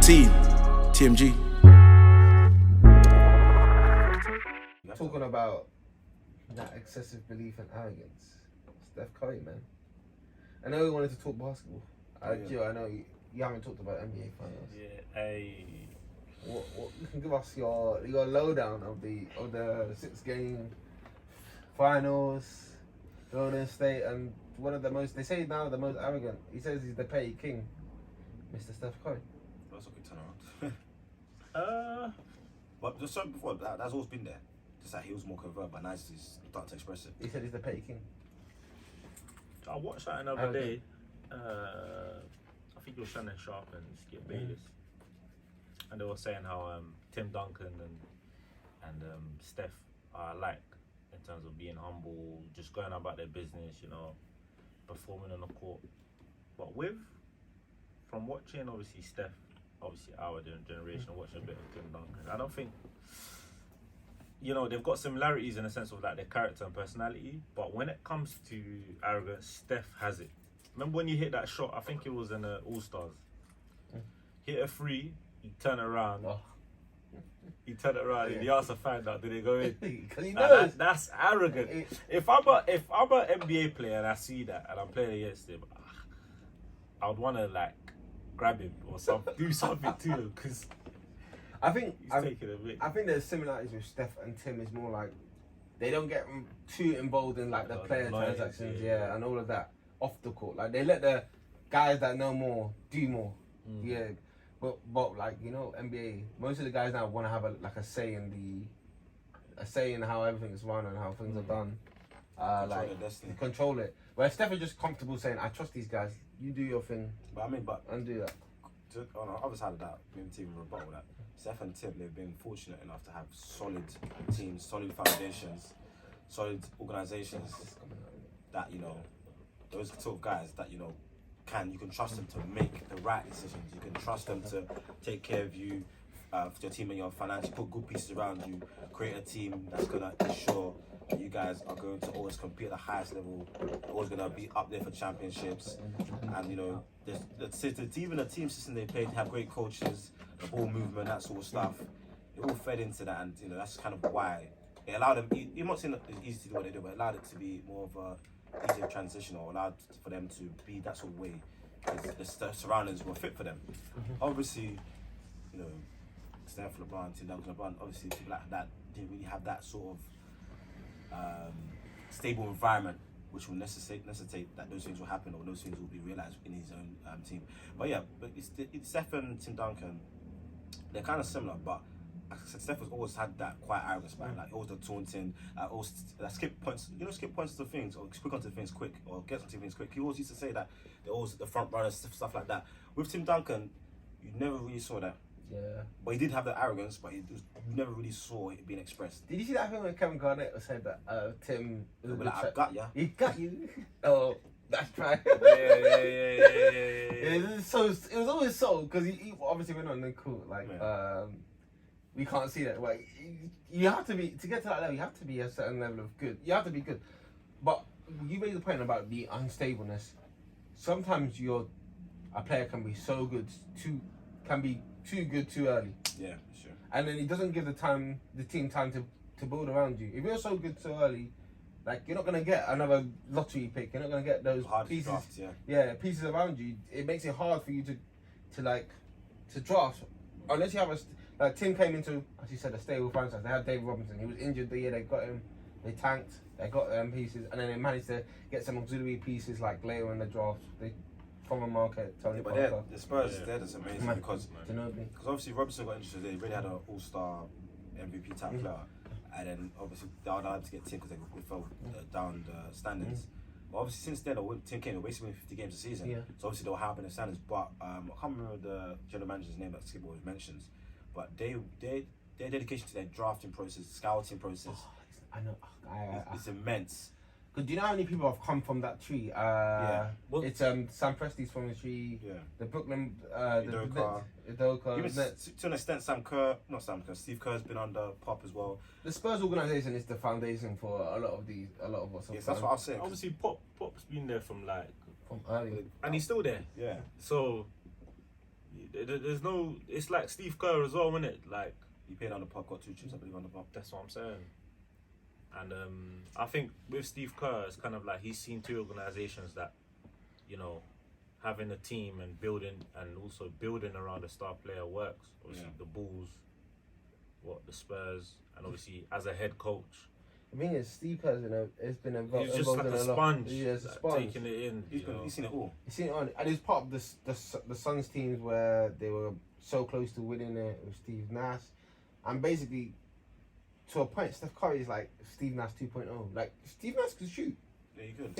See you, TMG. Talking about that excessive belief and arrogance, Steph Curry, man. I know we wanted to talk basketball. Gil, I know you haven't talked about NBA finals. What you can give us your lowdown of the 6-game finals, Golden State, and one of the most, they say now the most arrogant. He says he's the petty king, Mr. Steph Curry. That's a good turnaround. But just so before that's always been there. Just that he was more covert, but now he's starting to express it. He said he's the petty king. I watched that another day. I think it was Shannon Sharp and Skip Bayless, and they were saying how Tim Duncan and Steph are alike in terms of being humble, just going about their business, you know, performing on the court. But from watching obviously Steph, obviously our generation, watching a bit of Tim Duncan, I don't think, you know, they've got similarities in the sense of like their character and personality, but when it comes to arrogance, Steph has it. Remember when you hit that shot, I think it was in the All-Stars, hit a three, you turn it around, and he asked a fan that, did it go in? Because he knows. That's arrogant. If I'm an NBA player and I see that and I'm playing against him, I would want to like grab him or do something to him, because I think taking a bit. I think there's similarities with Steph and Tim. Is more like they don't get too involved in like the player transactions, and all of that off the court. Like they let the guys that know more do more. But like, you know, NBA, most of the guys now want to have a say in how everything is run and how things are done. Control it. Where Steph is just comfortable saying, I trust these guys. You do your thing. And do that. On the other side of that, maybe to even rebuttal that, Steph and Tim, they've been fortunate enough to have solid teams, solid foundations, solid organizations that, you know, those sort of guys that, you know, you can trust them to make the right decisions. You can trust them to take care of you, for your team and your finances, put good pieces around you, create a team that's going to ensure that you guys are going to always compete at the highest level, always going to be up there for championships. And, you know, even the team system they played, have great coaches, the ball movement, that sort of stuff. It all fed into that, and, you know, that's kind of why it allowed them, you're not saying that it's easy to do what they do, but it allowed it to be more of a easier transition, or allowed for them to be that sort of way, because the surroundings were fit for them. Obviously, you know, Steph, LeBron, Tim Duncan, LeBron, obviously people like that didn't really have that sort of stable environment which will necessitate that those things will happen, or those things will be realised in his own team. But yeah, but it's Steph and Tim Duncan, they're kind of similar, but Steph has always had that quiet arrogance, man. Like always the taunting, always skip points. You know, skip points to things, or quick onto things quick, or get onto things quick. He always used to say that they're always the front runners, stuff like that. With Tim Duncan, you never really saw that. Yeah. But he did have the arrogance, but you never really saw it being expressed. Did you see that thing when Kevin Garnett said that Tim? I've got ya. He got you. Oh, that's right. Yeah. So it was always so, because he obviously went on the court like we can't see that. Like you have to be, to get to that level. You have to be a certain level of good. You have to be good. But you made the point about the unstableness. Sometimes a player can be so good, too good too early. Yeah, sure. And then he doesn't give the team time to build around you. If you're so good so early, like you're not gonna get another lottery pick. You're not gonna get those pieces. Draft, pieces around you. It makes it hard for you to draft, unless you have like Tim came into, as you said, a stable franchise. They had David Robinson. He was injured the year they got him. They tanked. They got them pieces, and then they managed to get some auxiliary pieces like later in the draft. From a market, Tony Parker. The Spurs, that's amazing because obviously Robinson got interested. They really had an all-star MVP type player, and then obviously they were allowed to get Tim because they fell down the standings. But obviously since then, Tim came, they basically winning 50 games a season. So obviously they were high up in the standings. But I can't remember the general manager's name that Skip always mentions. But their dedication to their drafting process, scouting process, I know, it's immense. Do you know how many people have come from that tree? It's Sam Presti's from the tree. Yeah. The Brooklyn, Udoka. Even to an extent, Steve Kerr's been under Pop as well. The Spurs organisation is the foundation for a lot of what's. Yes, that's what I was saying. Obviously, Pop's been there from early, and he's still there. Yeah. So There's no. It's like Steve Kerr as well, isn't it? Like he played on the pod, got 2 chips, I believe, on the pod. that's what I'm saying. And I think with Steve Kerr, it's kind of like he's seen 2 organizations that, you know, having a team and building around a star player works. Obviously, the Bulls, the Spurs, and obviously as a head coach. The thing is, Steve Kerr's been involved. He's just like a sponge. Yeah, it's a sponge. Taking it in. He's seen it all. He's seen it on, and he's part of the Suns teams where they were so close to winning it with Steve Nash, and basically, to a point, Steph Curry is like Steve Nash 2.0. Like Steve Nash could shoot. Yeah, he could.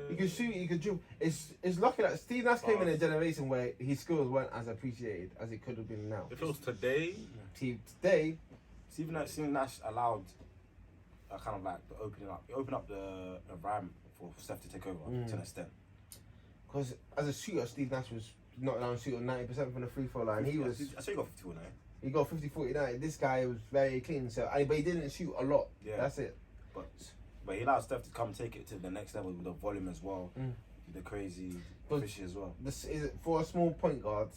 He could shoot. He could dribble. It's lucky that Steve Nash came in a generation where his skills weren't as appreciated as it could have been now. If it was today, Steve Nash allowed a kind of like the opening up. He opened up the environment for Steph to take over to an extent. Because as a shooter, Steve Nash was not allowed to shoot 90% from the free throw line. He was. I say he got 54 now. He got 50, 49. This guy was very clean, but he didn't shoot a lot. Yeah. That's it. But he allowed Steph to come take it to the next level with the volume as well, the crazy fishy as well. This is for a small point guard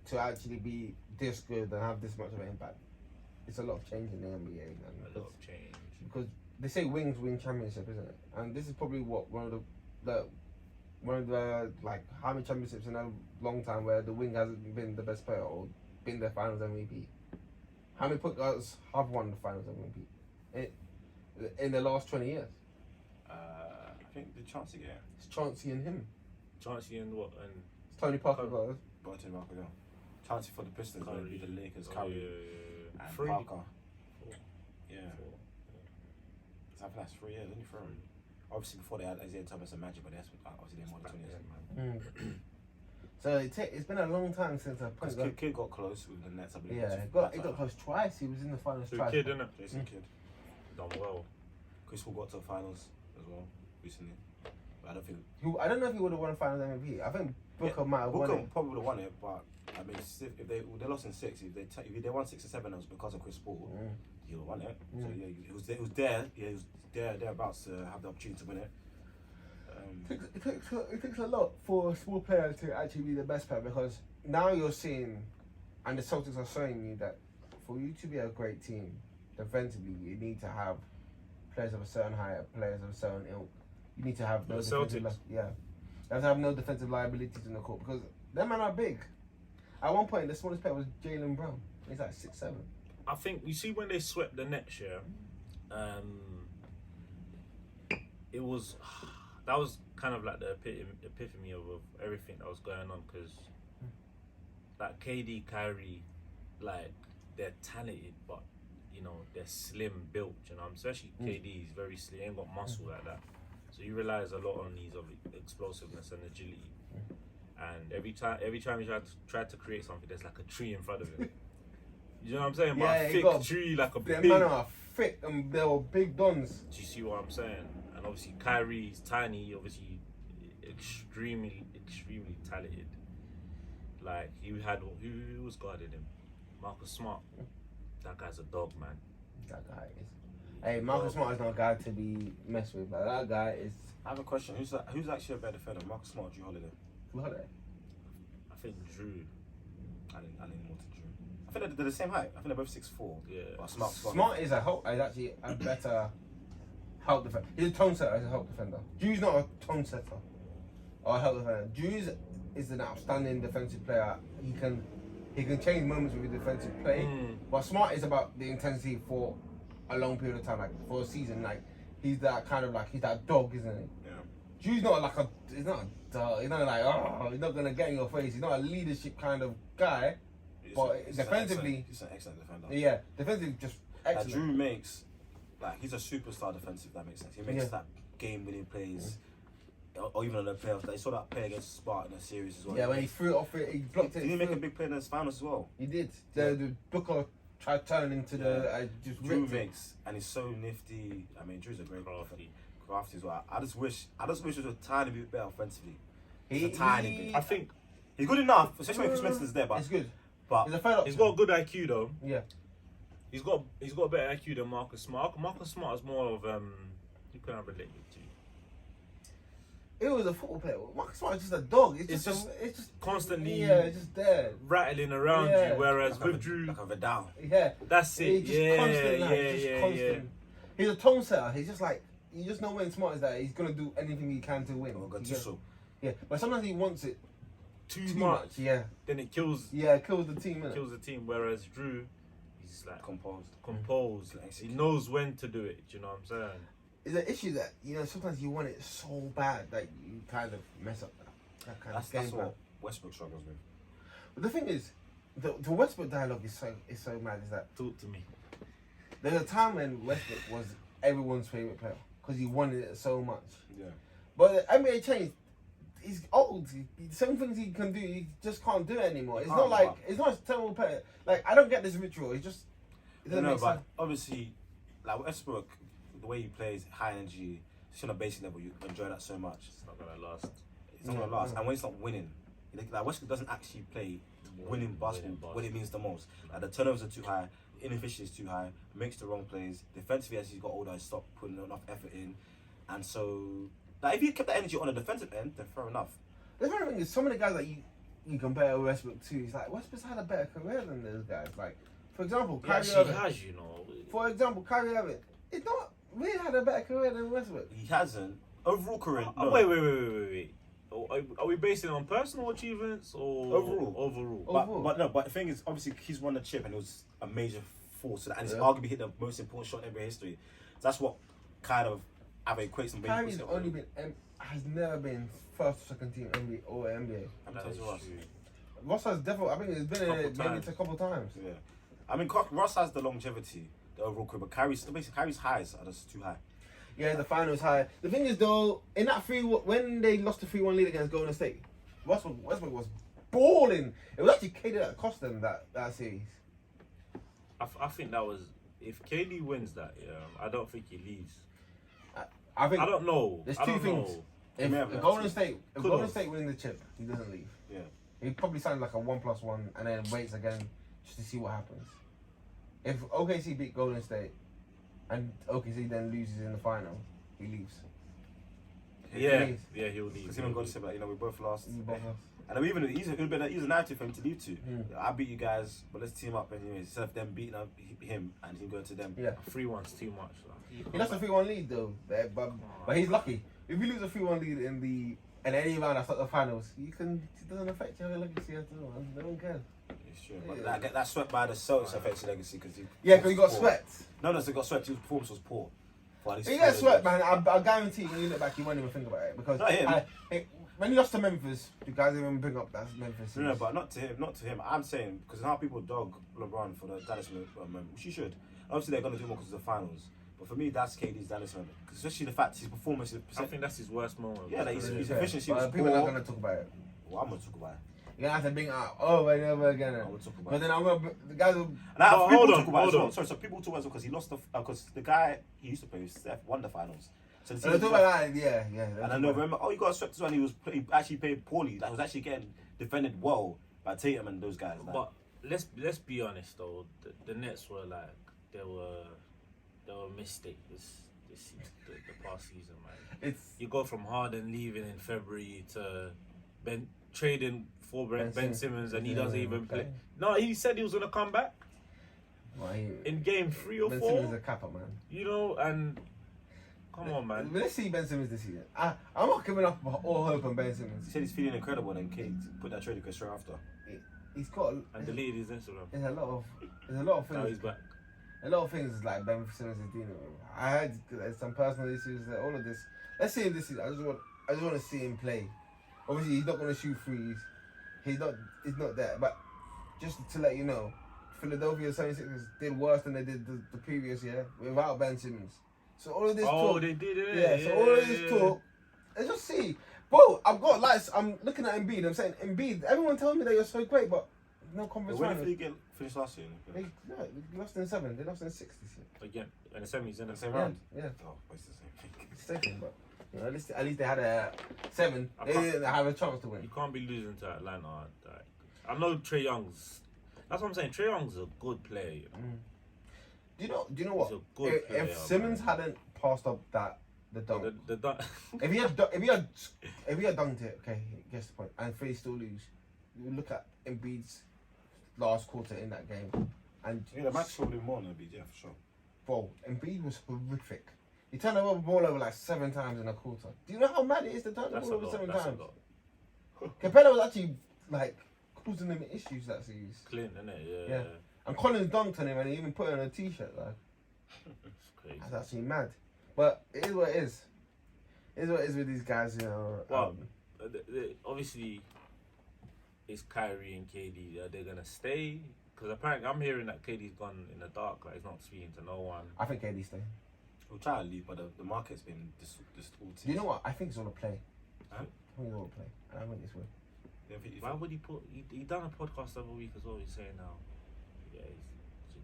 to actually be this good and have this much of an impact. It's a lot of change in the NBA, man. A lot of change. Because they say wings win championship, isn't it? And this is probably one of the like how many championships in a long time where the wing hasn't been the best player or been the Finals MVP. How many point guards have won the Finals MVP in the last 20 years? I think the Chauncey game. It's Chauncey and him. Chauncey and what? And it's Tony Parker got it. Tony Parker, yeah. Chauncey for the Pistons, Curry. beat the Lakers, Oh, Curry, yeah. and 3. Parker. 4. Yeah. I think that's 3 years, only 3. Obviously before they had Isaiah Thomas and Magic, but that's obviously they more than 20 years. So it's been a long time since a point guard. Kid got close with the Nets, I believe. Yeah, he got close twice. He was in the finals twice. Kid, innit? Jason Kidd. Done well. Chris Paul got to the finals as well recently. But I don't think. I don't know if he would have won finals MVP. I think Booker might have won it. Probably would have won it, but I mean, if they lost in 6, if they won 6 or 7, it was because of Chris Paul. He would have won it. So yeah, he was there. Yeah, he was thereabouts to have the opportunity to win it. It takes a lot for a small player to actually be the best player, because now you're seeing, and the Celtics are showing you that for you to be a great team defensively, you need to have players of a certain height, players of a certain ilk. You need to have no defensive, you have to have no defensive liabilities in the court, because them men are big. At one point, the smallest player was Jaylen Brown. He's like 6'7". I think you see when they swept the Nets, it was. That was kind of like the epiphany of everything that was going on, because like KD, Kyrie, like they're talented, but you know they're slim built. You know, especially KD is very slim, ain't got muscle like that. So you relies a lot on these of explosiveness and agility. And every time he tried to create something, there's like a tree in front of him. You know what I'm saying? Yeah, but a thick tree, like a big. Man are thick and they were big dons. Do you see what I'm saying? And obviously Kyrie's tiny, obviously extremely talented. Like who was guarding him? Marcus Smart. That guy's a dog, man. That guy is. Hey, Marcus Smart is not a guy to be messed with. But that guy is. I have a question. Who's actually a better defender, Marcus Smart or Drew Holiday? Who had it? I think Drew. I lean more to Drew. I think they're the same height. I think they're both 6'4". Yeah. But Smart is actually a better help defender. He's a tone setter as a help defender. Drew's not a tone setter or a help defender. Drew is an outstanding defensive player. He can change moments with his defensive play. But Smart is about the intensity for a long period of time, like for a season. Like he's that kind of like he's that dog, isn't he? Yeah. Drew's not like he's not a dog. He's not like he's not gonna get in your face. He's not a leadership kind of guy. But defensively, he's an excellent defender. Yeah, defensively just excellent. Drew makes, like, he's a superstar defensive. If that makes sense. He makes that game-winning plays, or even on the playoffs. Like, he saw that play against Sparta in the series as well. Yeah, when he threw it off it, he blocked it. Did he make a big play in the finals as well? He did. The Booker tried turning into the just Drew ripped makes, and he's so nifty. I mean, Drew's a great crafty as well. I just wish it was a tiny bit better offensively. A tiny bit. I think he's good enough, especially when Chris Middleton's there. But it's good. But he's got a good IQ though. Yeah. He's got a better IQ than Marcus Smart. Marcus Smart is more of who can I relate it to? it was a football player. Marcus Smart is just a dog. It's just constantly it's just there. rattling around you. Whereas with Drew, like a Vidal. Yeah. that's it. He's just constant. He's a tone setter. He's just like, you just know when Smart is that he's going to do anything he can to win. Yeah, but sometimes he wants it too much. Yeah. Then it kills. Yeah, it kills the team. Kills the team. Whereas Drew, he's like composed. He knows when to do it. Do you know what I'm saying? It's an issue that, you know, sometimes you want it so bad that you kind of mess up that kind of game. That's what Westbrook struggles with. But the thing is, the Westbrook dialogue is so mad. Is that talk to me? There's a time when Westbrook was everyone's favorite player because he wanted it so much. Yeah. But the NBA changed. He's old. Some things he can do, he just can't do it anymore. It's not like it's not a terrible player. Like, I don't get this ritual. It's just it doesn't make sense. Obviously, like Westbrook, the way he plays, high energy, just on a basic level, you enjoy that so much. It's not gonna last. It's not gonna last. And when it's not winning, like Westbrook doesn't actually play winning basketball. What it means the most. Like the turnovers are too high, inefficiency is too high, makes the wrong plays. Defensively, as he's got older, he's stopped putting enough effort in, and so. Like, if you kept that energy on the defensive end, then fair enough. The funny thing is, some of the guys that you compare Westbrook to, it's like Westbrook's had a better career than those guys. Like, for example, Kyrie Irving. Has, you know. For example, Kyrie Irving, it's not really had a better career than Westbrook. He hasn't. Overall career. No. Wait. Are we basing it on personal achievements or overall? But the thing is, obviously, he's won the chip and it was a major force, and he's arguably hit the most important shot in NBA history. So that's what kind of. Kyrie's has never been first or second team NBA or NBA. Ross has definitely. I think he's been in it maybe a couple of times. Yeah, I mean Ross has the longevity, the overall career, but Kyrie's highs are just too high. Yeah, the finals high. The thing is though, in that when they lost the 3-1 lead against Golden State, Westbrook was balling. It was actually KD that cost them that series. I think that was if KD wins that. Yeah, I don't think he leaves. I don't know. There's two things. If Golden State wins the chip, he doesn't leave. Yeah. He probably signs like a 1+1 and then waits again just to see what happens. If OKC beat Golden State and OKC then loses in the final, he leaves. He'll leave. Because even Golden State, like, you know, we both lost. And it would be a narrative for him to leave to. I beat you guys, but let's team up. And instead of them beating up him and him going to them. Yeah. 3-1's too much. He lost a 3-1 lead though, but he's lucky. If you lose a 3-1 lead in any round after the finals, it doesn't affect your legacy at all. They don't care. It's true, but that swept by the Celtics affects your legacy because he got swept. No, so he got swept. His performance was poor. He got swept, man. I guarantee when you look back, you won't even think about it because when he lost to Memphis, the guys didn't even bring up that Memphis. No, but not to him. I'm saying because how people dog LeBron for the Dallas moment, which you should. Obviously, they're gonna do more because of the finals. But for me, that's KD's Dallas moment. Especially the fact his performance. I think that's his worst moment. Yeah, like his efficiency was people are not gonna talk about it. Well, I'm gonna talk about it. You're gonna have to bring it up over and over again. I'm gonna talk about but then I'm gonna the guys will. Hold on. Sorry, so people talk about it because he lost because the guy he used to play with Steph won the finals. So the talk about that, yeah. And I know, remember, he got swept as well. He actually played poorly. Like, he was actually getting defended well by Tatum and those guys. Like. But let's be honest though, the Nets were like they were mistakes the past season, man. You go from Harden leaving in February to trading for Ben Simmons and he doesn't even play. No, he said he was gonna come back in game 3 or 4. Ben Simmons is a capper, man. You know, and come on, man. Let's see Ben Simmons this season. I'm not giving up all hope on Ben Simmons. He said he's feeling incredible, and Kate put that trade request straight after. He's got and deleted his Instagram. There's a lot of things. Now he's back. A lot of things like Ben Simmons is dealing with. I heard there's some personal issues. All of this. Let's see him this season. I just want to see him play. Obviously, he's not going to shoot threes. He's not there. But just to let you know, Philadelphia 76ers did worse than they did the previous year without Ben Simmons. So all of this talk. Oh, they did it. Yeah. So all of this talk. Let's just see. Bro, I've got lights. I'm looking at Embiid. I'm saying Embiid. Everyone tells me that you're so great, but no conference finals. When did he finish last year? They lost in 7. They lost in 6 this year. Again, in the semis, in the same round. Yeah. Oh, it's the same thing. It's the same thing, but you know, at least they had a 7. They didn't have a chance to win. You can't be losing to Atlanta. I know Trae Young's. That's what I'm saying. Trae Young's a good player. You know? Do you know what? He's a good player, if Simmons hadn't passed up The dunk. The dunk. If he had dunked it, okay, gets the point, and Philly still lose. You look at Embiid's last quarter in that game, and the match should have more than Embiid, yeah, for sure. Bro, Embiid was horrific. He turned the ball over like 7 times in a quarter. Do you know how mad it is to turn the ball over 7 times? Capella was actually like causing them issues that series. Clint, innit? Yeah. And Collins dunked on him and he even put it on a t-shirt. Like, It's crazy. that's actually mad. But it is what it is. It is what it is with these guys, you know. Well, obviously, it's Kyrie and KD. Are they gonna stay? Because apparently, I'm hearing that KD's gone in the dark. Like he's not speaking to no one. I think KD's staying. We'll try to leave, but the market's been distorted. Do you know what? I think it's all a play. Huh? I think it's all a play. And I went this way. Why would he put? He done a podcast the other week as well. He's saying now, yeah,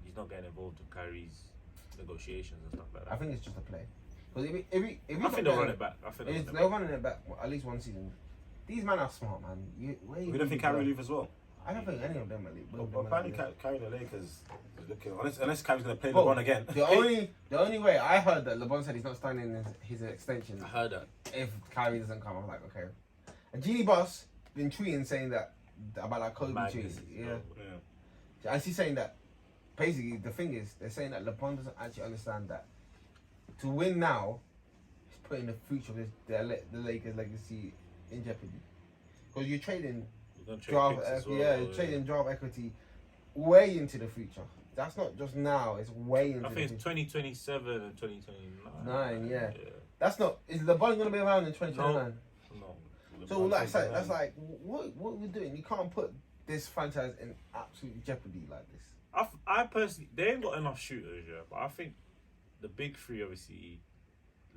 he's not getting involved with Kyrie's negotiations and stuff like that. I think it's just a play. Because if I think they'll run it back. they're running it back at least one season. These men are smart, man. We don't think Kyrie will leave as well. I don't think any of them will leave. Well, apparently Kyrie the Lakers is looking, unless Kyrie's going to play LeBron again. The only way I heard that LeBron said he's not signing his extension. I heard that. If Kyrie doesn't come, I'm like, okay. And Genie Boss been tweeting saying that about like Kobe tweeting. Yeah. And she's saying that basically the thing is they're saying that LeBron doesn't actually understand that to win now is putting the future of the Lakers legacy in jeopardy. Because you're trading trading draft equity way into the future. That's not just now; it's way into. I think it's 2027 and 2029. Yeah. That's not. Is LeBron gonna be around in 2029? No. So that's like what are we doing? You can't put this franchise in absolute jeopardy like this. I personally, they ain't got enough shooters, yeah. But I think the big three, obviously,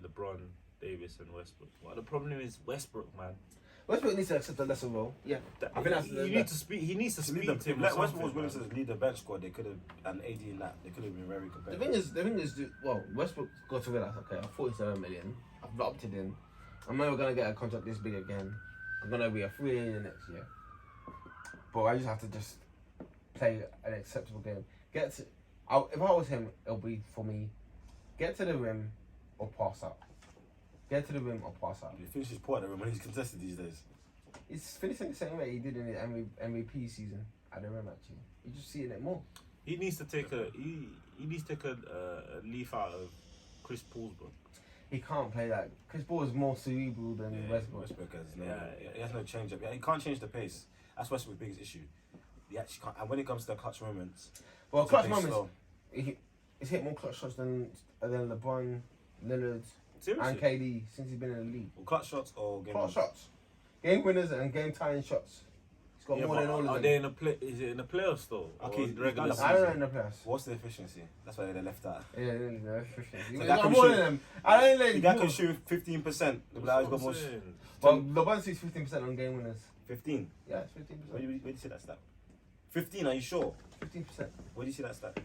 LeBron, Davis, and Westbrook. Well, the problem is Westbrook, man. Westbrook needs to accept a lesser role. Yeah, I think that's he needs to speak. He needs to speak to him. If Westbrook was willing to lead the bench squad, they could have, and AD in that, they could have been very competitive. The thing is, well, Westbrook got to realize, okay, I'm 47 million. I've opted in. I'm never gonna get a contract this big again. I'm gonna be a free agent next year. But I just have to just play an acceptable game. If I was him, it'll be for me. Get to the rim or pass up. Get to the rim or pass up. He finishes poor at the rim when he's contested these days. He's finishing the same way he did in his MVP season at the rim. Actually, you're just seeing it more. He needs to take a leaf out of Chris Paul's book. He can't play that. Chris Paul is more cerebral than Westbrook. Westbrook he has no change up. He can't change the pace. That's Westbrook's biggest issue. He actually can't. And when it comes to the clutch moments, clutch moments, he's hit more clutch shots than LeBron, Lillard, Seriously? and KD since he's been in the league. Well, clutch shots or game clutch shots, game winners and game tying shots. He's got more than all of them. Are they in the Is it in the playoffs though? Okay, I don't know in the playoffs. What's the efficiency? That's why they're left out. Yeah, the efficiency. So He's got more than them. I don't think the guy can shoot 15%. The guy's got more. Well, LeBron shoots 15% on game winners. 15. Yeah, it's 15%. Where do you see that stat? 15? Are you sure? 15%. Where do you see that stat?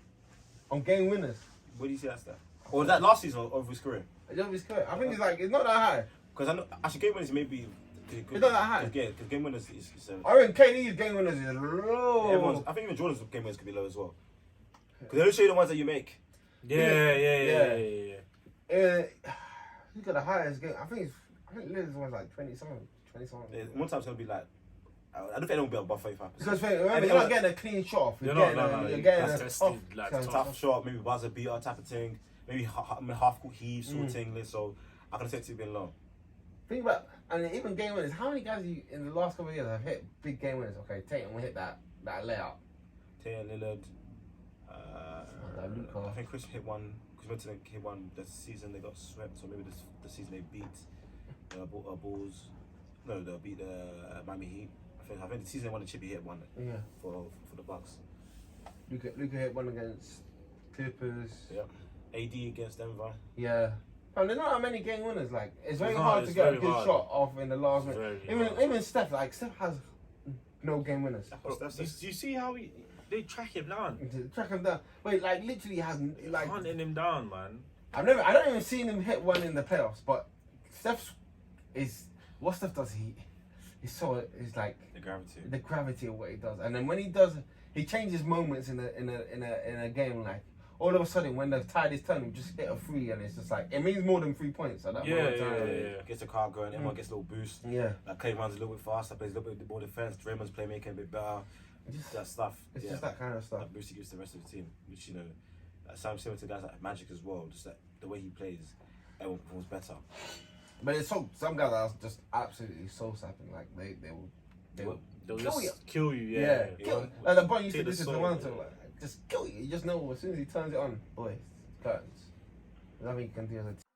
On game winners. Where do you see that stat? Or was that last season of his career? I think it's not that high. Because I know actually game winners maybe. It's not that high. Because game winners is. I reckon KD's game winners is low. I think even Jordan's game winners could be low as well. Because they don't show you the ones that you make. Yeah. He's got the highest game. I think Lillard's one's like 20-something. Yeah, one time's gonna be like. I don't think anyone will be above 35%. Because remember, you're not getting a clean shot off. You're getting a tough shot, maybe buzzer beater type of thing, maybe half court heave sort of thing. So I can say it's been low. Think about, and even game winners. How many guys in the last couple of years have hit big game winners? Okay, Tatum will hit that layout. Tatum, Lillard. I think Chris hit one. Chris went to hit one this season. They got swept, so maybe the season they beat the Bulls. No, they beat the Miami Heat. I think the season they won the chip, he hit one. Yeah. For the Bucks. Luka hit one against Clippers. Yep. AD against Denver. Yeah. But there's not that many game winners. Like it's very hard to get a good shot off in the last minute. Even Steph has no game winners. Do you see how they track him down? Track him down. Wait, like literally hasn't hunting him down, man. I don't even seen him hit one in the playoffs. But what Steph does it's like the gravity of what he does, and then when he does, he changes moments in a game. Like all of a sudden when the tide is turning, we just hit a 3 and it's just like, it means more than 3 points at that moment in time. Gets the car going, everyone gets a little boost. Yeah. Like Clay runs a little bit faster, plays a little bit more defense, Draymond's playmaking a bit better. That stuff. It's just that kind of stuff. That boost he gives to the rest of the team, which, you know, similar to guys like Magic as well, just like the way he plays, everyone performs better. But it's some guys are just absolutely soul sapping, like they'll just kill you, kill. Like the boy used to Take do the to soul, Toronto, like just kill you. You just know as soon as he turns it on, boy, it's curtains. There's nothing you can do as a team.